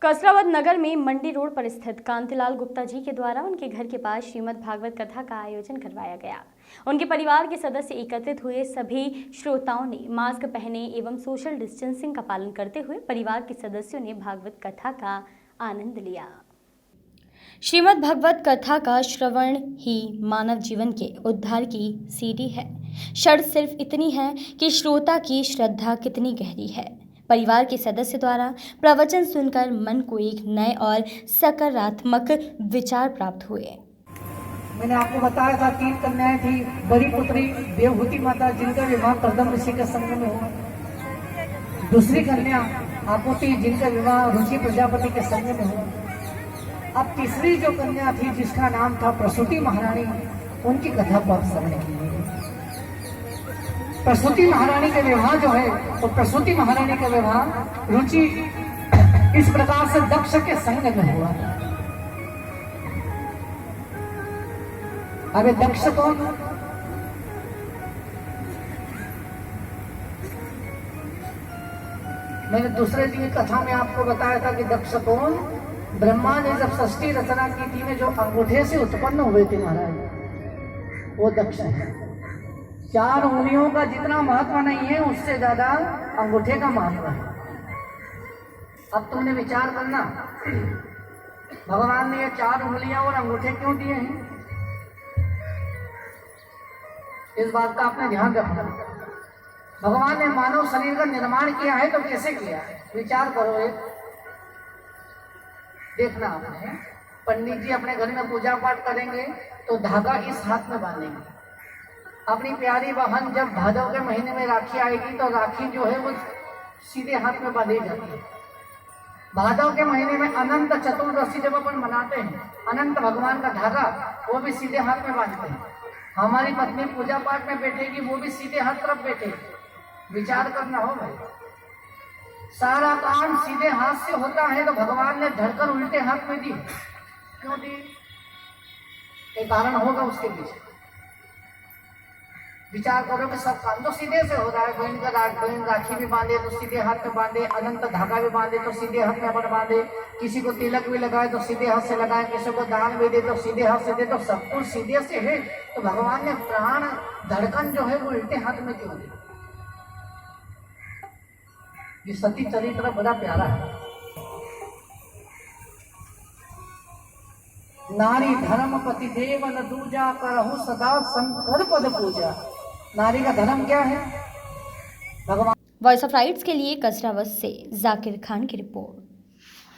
कसरावद नगर में मंडी रोड पर स्थित कांतिलाल गुप्ता जी के द्वारा उनके घर के पास श्रीमद् भागवत कथा का आयोजन करवाया गया। उनके परिवार के सदस्य एकत्रित हुए। सभी श्रोताओं ने मास्क पहने एवं सोशल डिस्टेंसिंग का पालन करते हुए परिवार के सदस्यों ने भागवत कथा का आनंद लिया। श्रीमद् भागवत कथा का श्रवण ही मानव जीवन के उद्धार की सीढ़ी है। शर्त सिर्फ इतनी है कि श्रोता की श्रद्धा कितनी गहरी है। परिवार के सदस्य द्वारा प्रवचन सुनकर मन को एक नए और सकारात्मक विचार प्राप्त हुए। मैंने आपको बताया था 3 कन्याएं थी। बड़ी पुत्री देवहूति माता, जिनका विवाह कर्दम ऋषि के संग में हुआ। दूसरी कन्या आपूति, जिनका विवाह रुचि प्रजापति के संग में हुआ। अब तीसरी जो कन्या थी, जिसका नाम था प्रसूति महारानी, उनकी कथा को आप श्रवण कीजिए। प्रसूति महारानी का विवाह जो है, तो प्रसूति महारानी का विवाह रुचि इस प्रकार से दक्ष के संग में हुआ। अबे दक्ष कौन? मैंने दूसरे दिन कथा में आपको बताया था कि दक्ष कौन? ब्रह्मा ने जब षष्ठी रचना की थी, में जो अंगूठे से उत्पन्न हुए थे महाराज, वो दक्ष है। 4 उंगलियों का जितना महत्व नहीं है, उससे ज्यादा अंगूठे का महत्व है। अब तुमने विचार करना, भगवान ने ये 4 उंगलियां और अंगूठे क्यों दिए हैं? इस बात का आपने ध्यान रखना। भगवान ने मानव शरीर का निर्माण किया है, तो कैसे किया है? विचार करो। एक देखना आपने, पंडित जी अपने घर में पूजा पाठ करेंगे तो धागा इस हाथ में बांधेंगे। अपनी प्यारी बहन जब भादव के महीने में राखी आएगी, तो राखी जो है वो सीधे हाथ में बांधी जाती है। भादव के महीने में अनंत चतुर्दशी जब अपन मनाते हैं, अनंत भगवान का धागा वो भी सीधे हाथ में बांधते हैं। हमारी पत्नी पूजा पाठ में बैठेगी, वो भी सीधे हाथ तरफ बैठेगी। विचार करना हो भाई, सारा काम सीधे हाथ से होता है, तो भगवान ने धड़कन उल्टे हाथ में दी। क्यों दी? एक कारण होगा उसके पीछे। विचार करो कि सब काम तो सीधे से हो रहा है। बहन राखी भी बांधे तो सीधे हाथ में बांधे, अनंत धागा भी बांधे तो सीधे हाथ में अपन बांधे, किसी को तिलक भी लगाए तो सीधे हाथ से लगाए, किसी को दान भी दे तो सीधे हाथ से दे, तो सब कुछ सीधे से है। तो भगवान ने प्राण धड़कन जो है वो उल्टे हाथ में क्यों दी? ये सती चरित्र बड़ा प्यारा है। नारी धर्म पति देव न दूजा, करहु सदा शंकर पद पूजा। नारी का धर्म क्या है? भगवान। वॉइस ऑफ राइट्स के लिए कसरावद से जाकिर खान की रिपोर्ट।